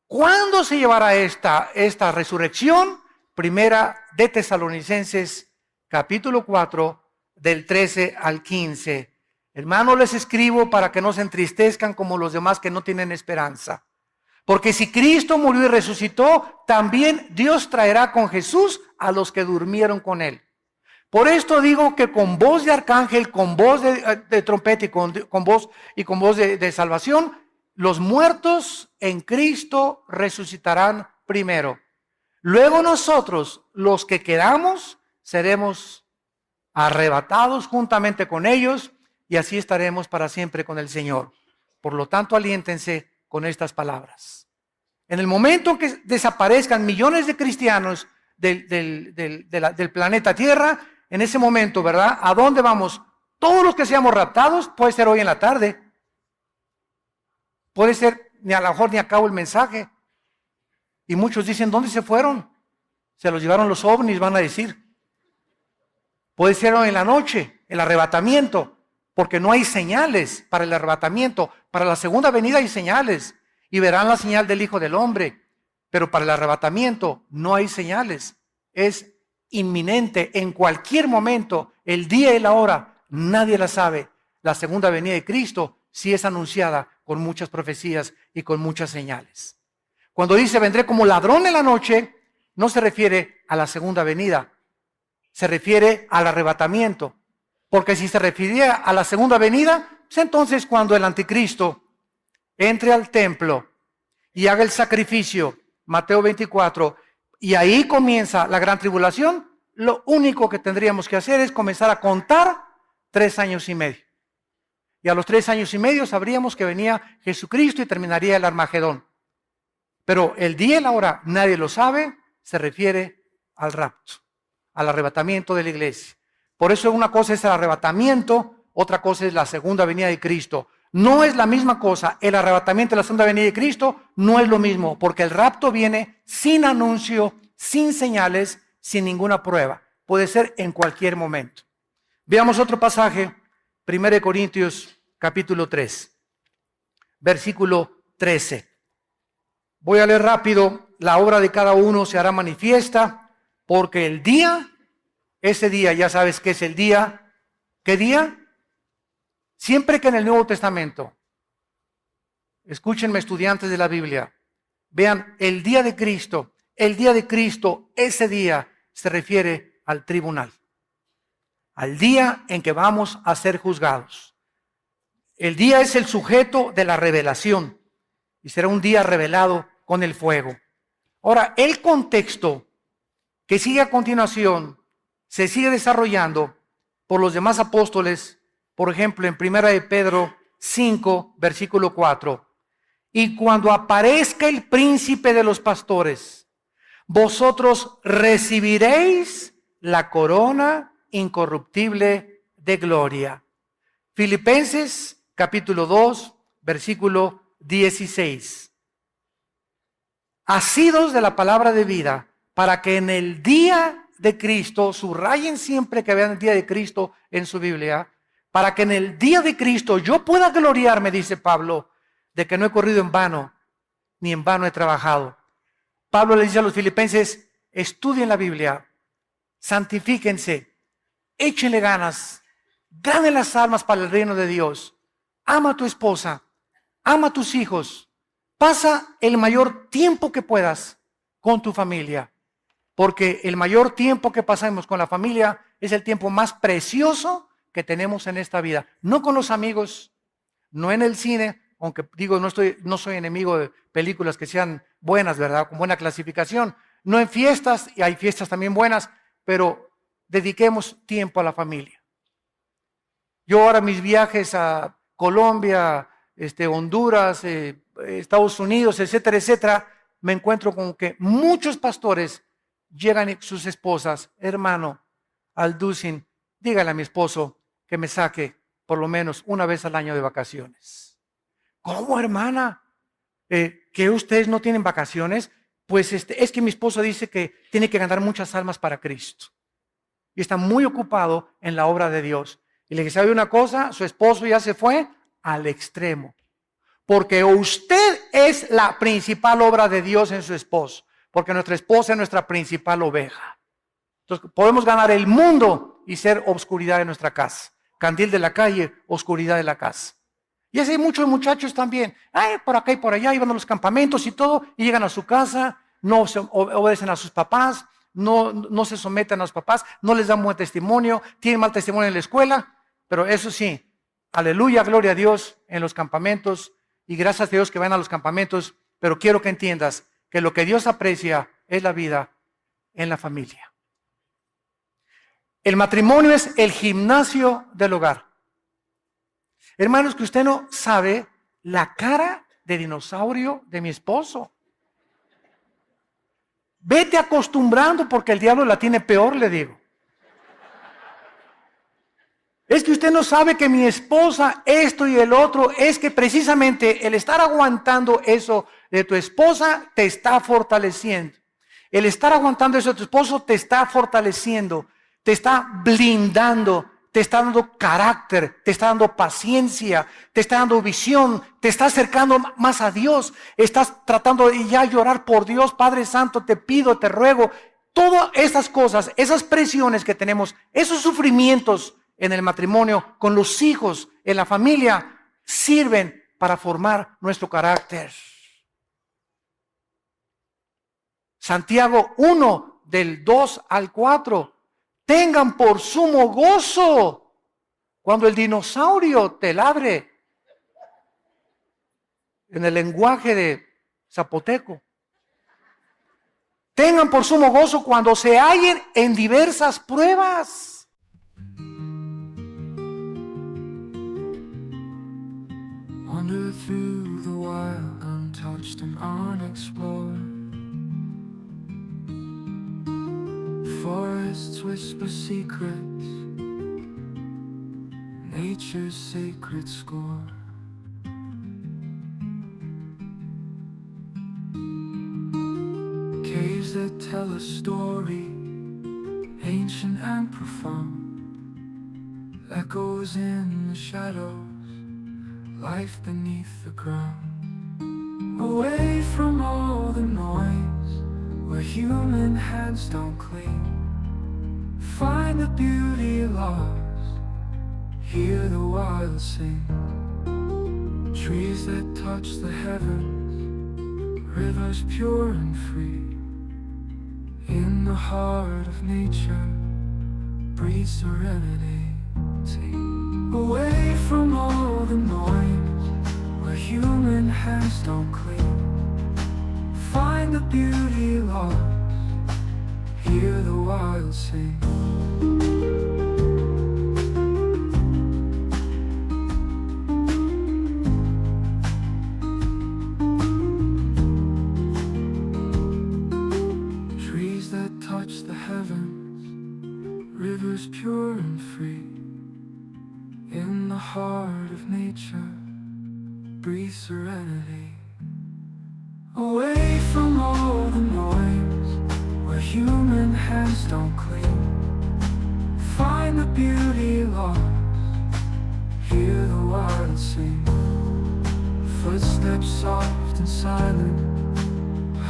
¿Cuándo se llevará esta resurrección? Primera de Tesalonicenses, capítulo 4, del 13 al 15. Hermanos, les escribo para que no se entristezcan como los demás que no tienen esperanza. Porque si Cristo murió y resucitó, también Dios traerá con Jesús a los que durmieron con él. Por esto digo que con voz de arcángel, con voz de trompeta y con voz de salvación, los muertos en Cristo resucitarán primero. Luego nosotros, los que quedamos, seremos arrebatados juntamente con ellos y así estaremos para siempre con el Señor. Por lo tanto, aliéntense con estas palabras. En el momento en que desaparezcan millones de cristianos del planeta Tierra, en ese momento, ¿verdad? ¿A dónde vamos? Todos los que seamos raptados, puede ser hoy en la tarde. Puede ser, a lo mejor ni acabo el mensaje. Y muchos dicen, ¿dónde se fueron? Se los llevaron los ovnis, van a decir. Puede ser hoy en la noche, el arrebatamiento, porque no hay señales para el arrebatamiento. Para la segunda venida hay señales, y verán la señal del Hijo del Hombre. Pero para el arrebatamiento no hay señales. Es inminente, en cualquier momento, el día y la hora, nadie la sabe. La segunda venida de Cristo sí es anunciada con muchas profecías y con muchas señales. Cuando dice vendré como ladrón en la noche, no se refiere a la segunda venida, se refiere al arrebatamiento. Porque si se refiriera a la segunda venida, pues entonces cuando el anticristo entre al templo y haga el sacrificio, Mateo 24, y ahí comienza la gran tribulación, lo único que tendríamos que hacer es comenzar a contar 3 años y medio. Y a los 3 años y medio sabríamos que venía Jesucristo y terminaría el Armagedón. Pero el día y la hora, nadie lo sabe, se refiere al rapto, al arrebatamiento de la iglesia. Por eso una cosa es el arrebatamiento, otra cosa es la segunda venida de Cristo. No es la misma cosa. El arrebatamiento de la segunda venida de Cristo no es lo mismo, porque el rapto viene sin anuncio, sin señales, sin ninguna prueba. Puede ser en cualquier momento. Veamos otro pasaje, 1 Corintios capítulo 3, versículo 13. Voy a leer rápido. La obra de cada uno se hará manifiesta, porque el día, ese día, ya sabes qué es el día. ¿Qué día? Siempre que en el Nuevo Testamento, escúchenme estudiantes de la Biblia, vean el día de Cristo, ese día se refiere al tribunal, al día en que vamos a ser juzgados. El día es el sujeto de la revelación y será un día revelado con el fuego. Ahora, el contexto que sigue a continuación se sigue desarrollando por los demás apóstoles. Por ejemplo, en 1 de Pedro 5, versículo 4. Y cuando aparezca el príncipe de los pastores, vosotros recibiréis la corona incorruptible de gloria. Filipenses capítulo 2, versículo 16. Asidos de la palabra de vida, para que en el día de Cristo, subrayen siempre que vean el día de Cristo en su Biblia, para que en el día de Cristo yo pueda gloriarme, dice Pablo, de que no he corrido en vano, ni en vano he trabajado. Pablo le dice a los filipenses, estudien la Biblia, santifíquense, échenle ganas, ganen las almas para el reino de Dios. Ama a tu esposa, ama a tus hijos, pasa el mayor tiempo que puedas con tu familia, porque el mayor tiempo que pasamos con la familia es el tiempo más precioso que tenemos en esta vida. No con los amigos, no en el cine, aunque digo, no soy enemigo de películas que sean buenas, ¿verdad? Con buena clasificación. No en fiestas, y hay fiestas también buenas, pero dediquemos tiempo a la familia. Yo ahora mis viajes a Colombia, Honduras, Estados Unidos, etcétera, etcétera, me encuentro con que muchos pastores llegan sus esposas, hermano, Alducin, dígale a mi esposo que me saque por lo menos una vez al año de vacaciones. ¿Cómo, hermana? ¿Que ustedes no tienen vacaciones? Pues es que mi esposo dice que tiene que ganar muchas almas para Cristo. Y está muy ocupado en la obra de Dios. Y le dije, ¿sabe una cosa? Su esposo ya se fue al extremo. Porque usted es la principal obra de Dios en su esposo. Porque nuestra esposa es nuestra principal oveja. Entonces podemos ganar el mundo y ser obscuridad de nuestra casa. Candil de la calle, oscuridad de la casa. Y así hay muchos muchachos también. Por acá y por allá, iban a los campamentos y todo, y llegan a su casa, no se obedecen a sus papás, no se someten a los papás, no les dan buen testimonio, tienen mal testimonio en la escuela, pero eso sí, aleluya, gloria a Dios en los campamentos, y gracias a Dios que van a los campamentos, pero quiero que entiendas que lo que Dios aprecia es la vida en la familia. El matrimonio es el gimnasio del hogar. Hermanos, que usted no sabe la cara de dinosaurio de mi esposo. Vete acostumbrando porque el diablo la tiene peor, le digo. Es que usted no sabe que mi esposa, esto y el otro, es que precisamente el estar aguantando eso de tu esposa te está fortaleciendo. El estar aguantando eso de tu esposo te está fortaleciendo, te está blindando, te está dando carácter, te está dando paciencia, te está dando visión, te está acercando más a Dios, estás tratando de ya llorar por Dios, Padre Santo, te pido, te ruego. Todas estas cosas, esas presiones que tenemos, esos sufrimientos en el matrimonio, con los hijos, en la familia, sirven para formar nuestro carácter. Santiago 1, del 2 al 4. Tengan por sumo gozo cuando el dinosaurio te ladre. En el lenguaje de zapoteco. Tengan por sumo gozo cuando se hallen en diversas pruebas. Wander through the wild, untouched and unexplored. Forests whisper secrets, nature's sacred score. that tell a story, ancient and profound, echoes in the shadows, life beneath the ground. Away from all the noise, where human hands don't clean, find the beauty lost, hear the wild sing. Trees that touch the heavens, rivers pure and free. In the heart of nature, breathe serenity. Away from all the noise, where human hands don't clean, find the beauty lost, hear the wild sing. Trees that touch the heavens, rivers pure and free. In the heart of nature, breathe serenity. Away from all the noise, where human hands don't clean, find the beauty lost, hear the wild sing. Footsteps soft and silent,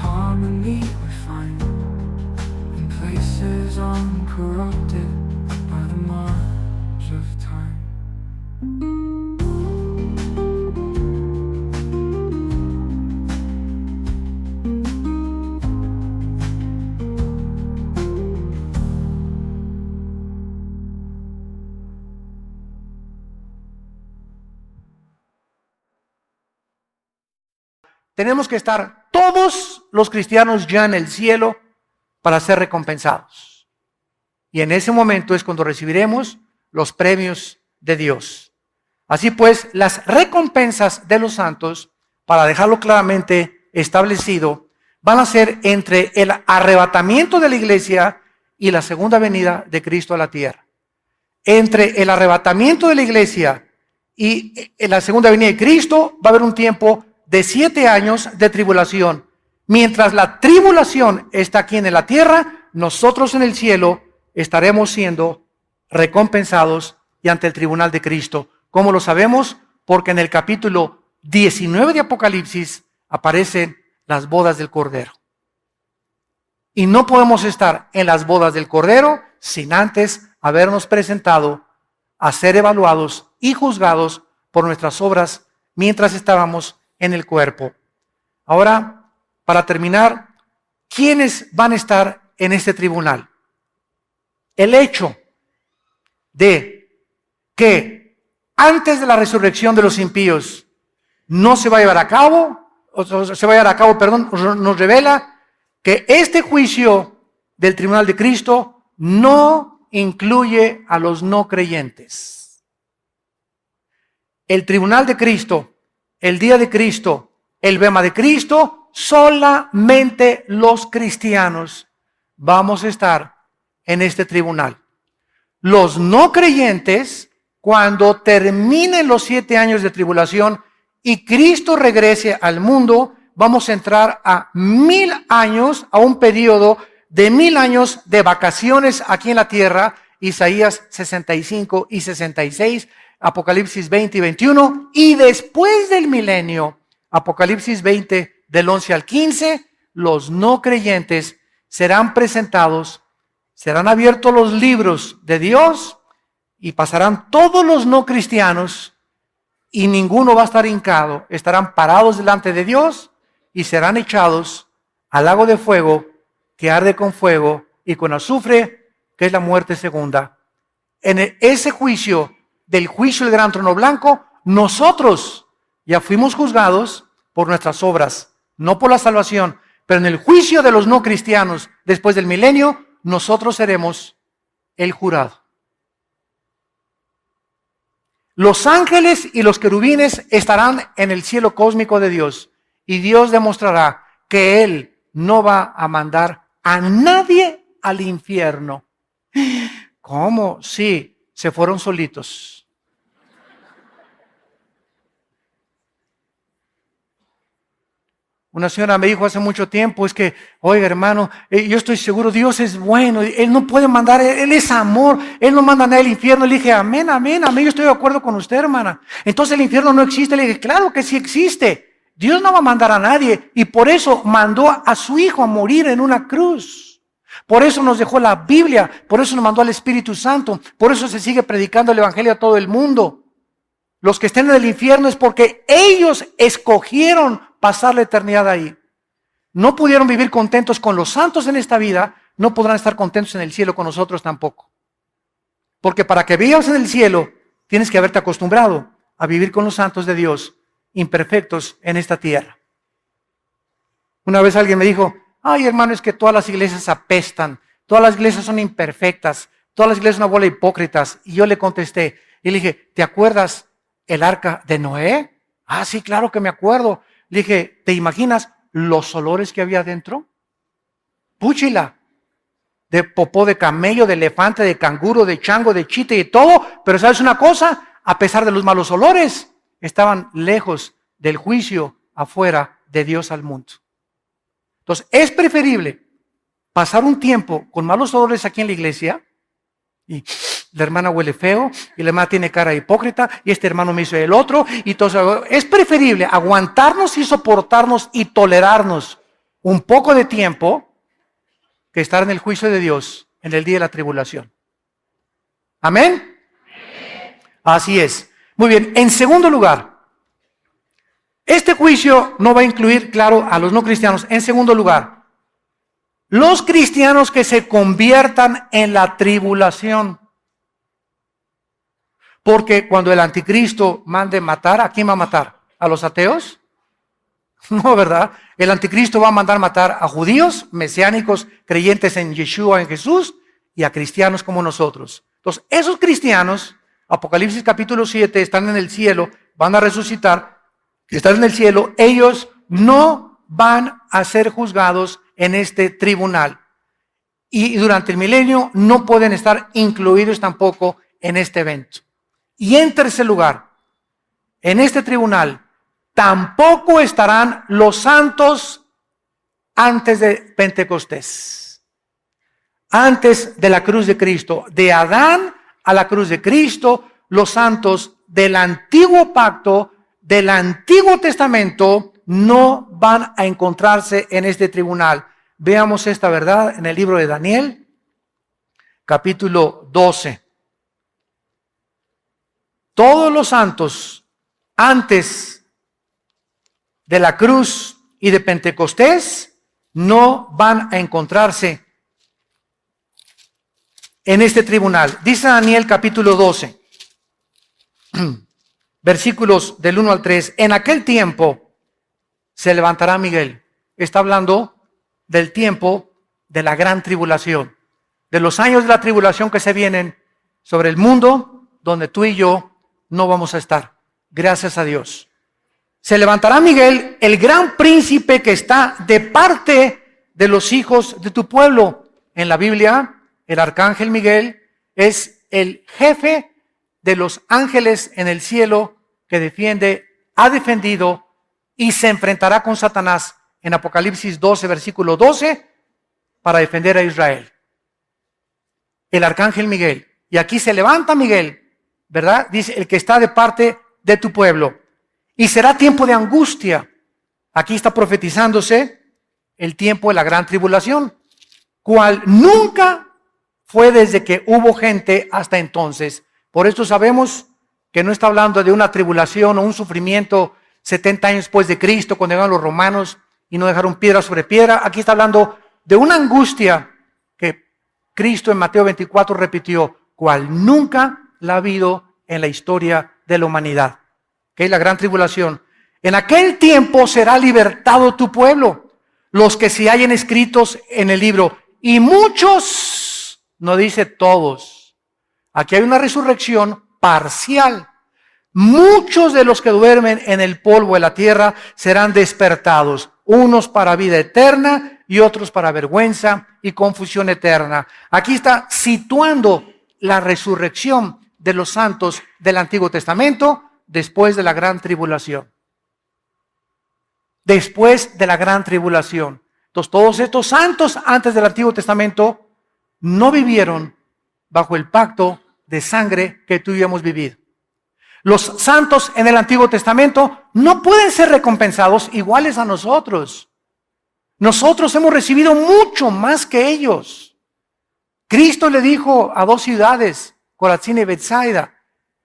harmony we find, in places uncorrupted by the march of time. Tenemos que estar todos los cristianos ya en el cielo para ser recompensados. Y en ese momento es cuando recibiremos los premios de Dios. Así pues, las recompensas de los santos, para dejarlo claramente establecido, van a ser entre el arrebatamiento de la iglesia y la segunda venida de Cristo a la tierra. Entre el arrebatamiento de la iglesia y la segunda venida de Cristo va a haber un tiempo de 7 años de tribulación. Mientras la tribulación está aquí en la tierra, nosotros en el cielo estaremos siendo recompensados y ante el tribunal de Cristo. ¿Cómo lo sabemos? Porque en el capítulo 19 de Apocalipsis aparecen las bodas del Cordero. Y no podemos estar en las bodas del Cordero sin antes habernos presentado a ser evaluados y juzgados por nuestras obras mientras estábamos en el cuerpo. Ahora, para terminar, ¿quiénes van a estar en este tribunal? El hecho de que antes de la resurrección de los impíos no se va a llevar a cabo, nos revela que este juicio del tribunal de Cristo no incluye a los no creyentes. El tribunal de Cristo, el día de Cristo, el bema de Cristo, solamente los cristianos vamos a estar en este tribunal. Los no creyentes, cuando terminen los 7 años de tribulación y Cristo regrese al mundo, vamos a entrar a 1000 años, a un periodo de 1000 años de vacaciones aquí en la tierra, Isaías 65 y 66, Apocalipsis 20 y 21, y después del milenio, Apocalipsis 20 del 11 al 15, los no creyentes serán presentados, serán abiertos los libros de Dios y pasarán todos los no cristianos y ninguno va a estar hincado, estarán parados delante de Dios y serán echados al lago de fuego que arde con fuego y con azufre, que es la muerte segunda. En ese juicio, del juicio del gran trono blanco, nosotros ya fuimos juzgados por nuestras obras, no por la salvación, pero en el juicio de los no cristianos después del milenio, nosotros seremos el jurado. Los ángeles y los querubines estarán en el cielo cósmico de Dios y Dios demostrará que Él no va a mandar a nadie al infierno. ¿Cómo? Sí, se fueron solitos. Una señora me dijo hace mucho tiempo, es que, oiga hermano, yo estoy seguro, Dios es bueno, Él no puede mandar, Él es amor, Él no manda a nadie al infierno. Le dije, amén, amén, amén, yo estoy de acuerdo con usted, hermana. Entonces el infierno no existe. Le dije, claro que sí existe. Dios no va a mandar a nadie y por eso mandó a su Hijo a morir en una cruz. Por eso nos dejó la Biblia, por eso nos mandó al Espíritu Santo, por eso se sigue predicando el Evangelio a todo el mundo. Los que estén en el infierno es porque ellos escogieron pasar la eternidad ahí. No pudieron vivir contentos con los santos en esta vida, no podrán estar contentos en el cielo con nosotros tampoco. Porque para que vivas en el cielo, tienes que haberte acostumbrado a vivir con los santos de Dios, imperfectos en esta tierra. Una vez alguien me dijo, ay hermano, es que todas las iglesias apestan, todas las iglesias son imperfectas, todas las iglesias son una bola de hipócritas. Y yo le contesté, y le dije, ¿te acuerdas el arca de Noé? Ah, sí, claro que me acuerdo. Le dije, ¿te imaginas los olores que había dentro? Púchila, de popó de camello, de elefante, de canguro, de chango, de chita y todo. Pero ¿sabes una cosa? A pesar de los malos olores, estaban lejos del juicio afuera de Dios al mundo. Entonces, es preferible pasar un tiempo con malos olores aquí en la iglesia y la hermana huele feo y la hermana tiene cara hipócrita y este hermano me hizo el otro y todo eso. Es preferible aguantarnos y soportarnos y tolerarnos un poco de tiempo que estar en el juicio de Dios en el día de la tribulación. ¿Amén? Así es. Muy bien. En segundo lugar, este juicio no va a incluir, claro, a los no cristianos. En segundo lugar, los cristianos que se conviertan en la tribulación. Porque cuando el anticristo mande matar, ¿a quién va a matar? ¿A los ateos? No, ¿verdad? El anticristo va a mandar matar a judíos, mesiánicos, creyentes en Yeshua, en Jesús, y a cristianos como nosotros. Entonces, esos cristianos, Apocalipsis capítulo 7, están en el cielo, van a resucitar, están en el cielo, ellos no van a ser juzgados en este tribunal. Y durante el milenio no pueden estar incluidos tampoco en este evento. Y en tercer lugar, en este tribunal tampoco estarán los santos antes de Pentecostés, antes de la cruz de Cristo. De Adán a la cruz de Cristo, los santos del antiguo pacto, del Antiguo Testamento, no van a encontrarse en este tribunal. Veamos esta verdad en el libro de Daniel, capítulo 12. Todos los santos antes de la cruz y de Pentecostés no van a encontrarse en este tribunal. Dice Daniel capítulo 12, versículos del 1 al 3. En aquel tiempo se levantará Miguel. Está hablando del tiempo de la gran tribulación, de los años de la tribulación que se vienen sobre el mundo, donde tú y yo no vamos a estar, gracias a Dios. Se levantará Miguel, el gran príncipe que está de parte de los hijos de tu pueblo. En la Biblia, el arcángel Miguel es el jefe de los ángeles en el cielo que defiende, ha defendido y se enfrentará con Satanás en Apocalipsis 12, versículo 12, para defender a Israel. El arcángel Miguel. Y aquí se levanta Miguel, ¿verdad? Dice, el que está de parte de tu pueblo. Y será tiempo de angustia. Aquí está profetizándose el tiempo de la gran tribulación, cual nunca fue desde que hubo gente hasta entonces. Por esto sabemos que no está hablando de una tribulación o un sufrimiento 70 años después de Cristo, cuando llegaron los romanos y no dejaron piedra sobre piedra. Aquí está hablando de una angustia que Cristo en Mateo 24 repitió, cual nunca la ha habido en la historia de la humanidad, que es la gran tribulación. En aquel tiempo será libertado tu pueblo, los que se hallen escritos en el libro, y muchos, no dice todos, aquí hay una resurrección parcial. Muchos de los que duermen en el polvo de la tierra serán despertados, unos para vida eterna y otros para vergüenza y confusión eterna. Aquí está situando la resurrección de los santos del Antiguo Testamento después de la gran tribulación. después de la gran tribulación. Entonces, todos estos santos antes del Antiguo Testamento no vivieron bajo el pacto de sangre que tú y yo hemos vivido. Los santos en el Antiguo Testamento no pueden ser recompensados iguales a nosotros. Nosotros hemos recibido mucho más que ellos. Cristo le dijo a dos ciudades, Corazín y Betsaida,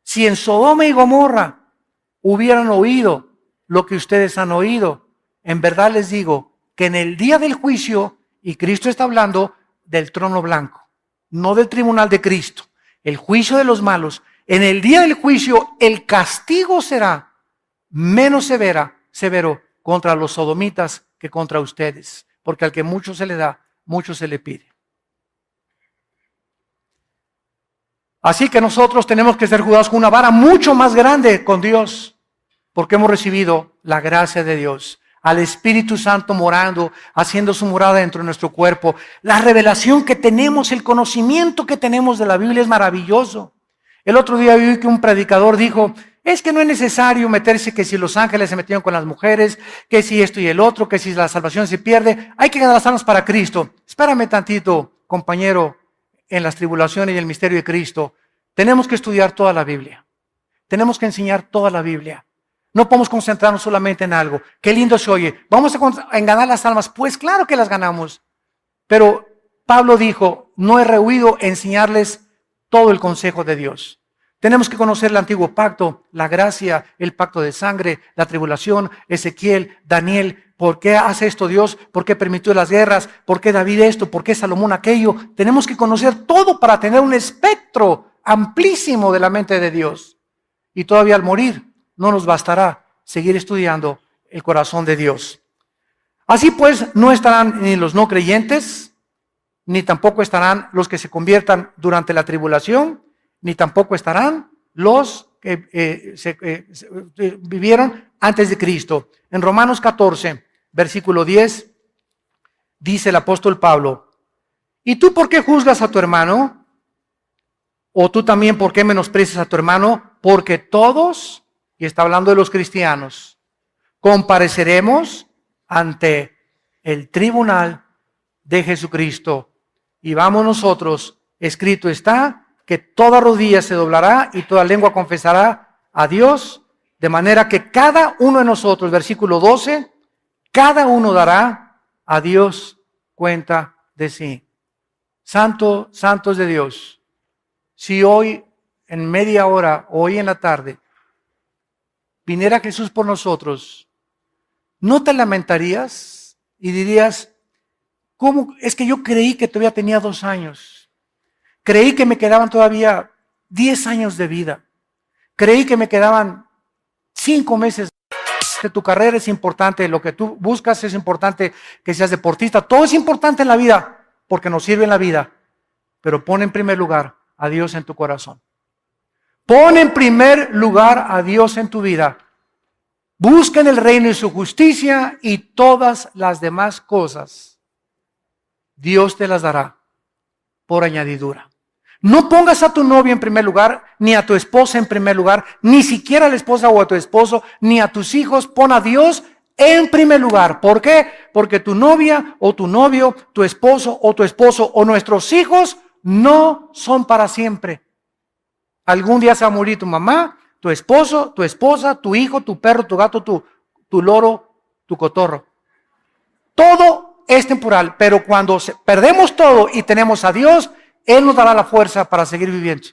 si en Sodoma y Gomorra hubieran oído lo que ustedes han oído, en verdad les digo que en el día del juicio, y Cristo está hablando del trono blanco, no del tribunal de Cristo, el juicio de los malos, en el día del juicio el castigo será menos severo contra los sodomitas que contra ustedes, porque al que mucho se le da, mucho se le pide. Así que nosotros tenemos que ser juzgados con una vara mucho más grande con Dios, porque hemos recibido la gracia de Dios, al Espíritu Santo morando, haciendo su morada dentro de nuestro cuerpo. La revelación que tenemos, el conocimiento que tenemos de la Biblia es maravilloso. El otro día vi que un predicador dijo, es que no es necesario meterse que si los ángeles se metieron con las mujeres, que si esto y el otro, que si la salvación se pierde, hay que ganar las almas para Cristo. Espérame tantito, compañero, en las tribulaciones y el misterio de Cristo. Tenemos que estudiar toda la Biblia. Tenemos que enseñar toda la Biblia. No podemos concentrarnos solamente en algo. Qué lindo se oye. ¿Vamos a ganar las almas? Pues claro que las ganamos. Pero Pablo dijo, no he rehuido enseñarles todo el consejo de Dios. Tenemos que conocer el antiguo pacto, la gracia, el pacto de sangre, la tribulación, Ezequiel, Daniel. ¿Por qué hace esto Dios? ¿Por qué permitió las guerras? ¿Por qué David esto? ¿Por qué Salomón aquello? Tenemos que conocer todo para tener un espectro amplísimo de la mente de Dios. Y todavía al morir no nos bastará seguir estudiando el corazón de Dios. Así pues, no estarán ni los no creyentes, ni tampoco estarán los que se conviertan durante la tribulación, ni tampoco estarán los que vivieron antes de Cristo. En Romanos 14, versículo 10, dice el apóstol Pablo, ¿y tú por qué juzgas a tu hermano? ¿O tú también por qué menosprecias a tu hermano? Porque todos, y está hablando de los cristianos, compareceremos ante el tribunal de Jesucristo. Y vamos nosotros, escrito está, que toda rodilla se doblará y toda lengua confesará a Dios, de manera que cada uno de nosotros, versículo 12, cada uno dará a Dios cuenta de sí. Santo, santos de Dios, si hoy en media hora, hoy en la tarde, viniera Jesús por nosotros, ¿no te lamentarías y dirías, ¿cómo? Es que yo creí que todavía tenía 2 años. Creí que me quedaban todavía 10 años de vida. Creí que me quedaban 5 meses. Que tu carrera es importante, lo que tú buscas es importante, que seas deportista. Todo es importante en la vida porque nos sirve en la vida. Pero pon en primer lugar a Dios en tu corazón. Pon en primer lugar a Dios en tu vida. Busca en el reino y su justicia y todas las demás cosas Dios te las dará por añadidura. No pongas a tu novia en primer lugar, ni a tu esposa en primer lugar, ni siquiera a la esposa o a tu esposo, ni a tus hijos. Pon a Dios en primer lugar. ¿Por qué? Porque tu novia o tu novio, tu esposo o nuestros hijos no son para siempre. Algún día se va a morir tu mamá, tu esposo, tu esposa, tu hijo, tu perro, tu gato, tu loro, tu cotorro. Todo es temporal, pero cuando perdemos todo y tenemos a Dios, Él nos dará la fuerza para seguir viviendo.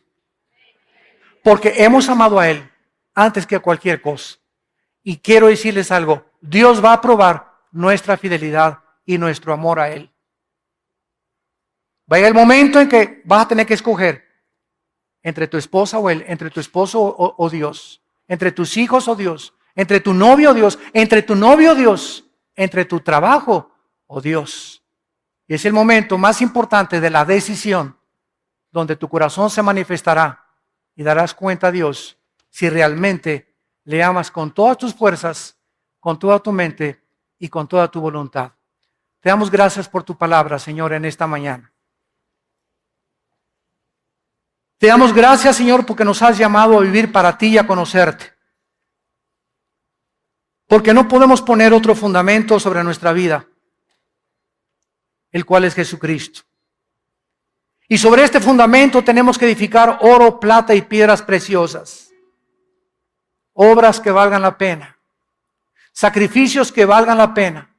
Porque hemos amado a Él antes que a cualquier cosa. Y quiero decirles algo, Dios va a probar nuestra fidelidad y nuestro amor a Él. Va a llegar el momento en que vas a tener que escoger entre tu esposa o Él, entre tu esposo o Dios, entre tus hijos o Dios, entre tu novio o Dios, entre tu novio o Dios, entre tu trabajo o Dios. Y es el momento más importante de la decisión, donde tu corazón se manifestará y darás cuenta a Dios si realmente le amas con todas tus fuerzas, con toda tu mente y con toda tu voluntad. Te damos gracias por tu palabra, Señor, en esta mañana. Te damos gracias, Señor, porque nos has llamado a vivir para ti y a conocerte. Porque no podemos poner otro fundamento sobre nuestra vida, el cual es Jesucristo. Y sobre este fundamento tenemos que edificar oro, plata y piedras preciosas. Obras que valgan la pena. Sacrificios que valgan la pena.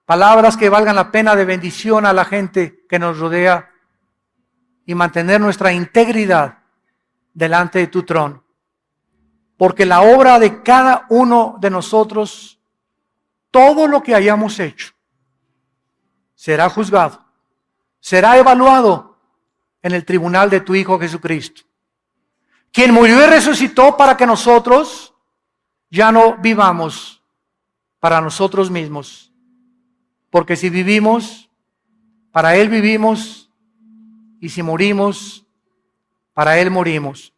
Palabras que valgan la pena de bendición a la gente que nos rodea. Y mantener nuestra integridad delante de tu trono. Porque la obra de cada uno de nosotros, todo lo que hayamos hecho, será juzgado, será evaluado en el tribunal de tu Hijo Jesucristo, quien murió y resucitó para que nosotros ya no vivamos para nosotros mismos, porque si vivimos, para Él vivimos, y si morimos, para Él morimos.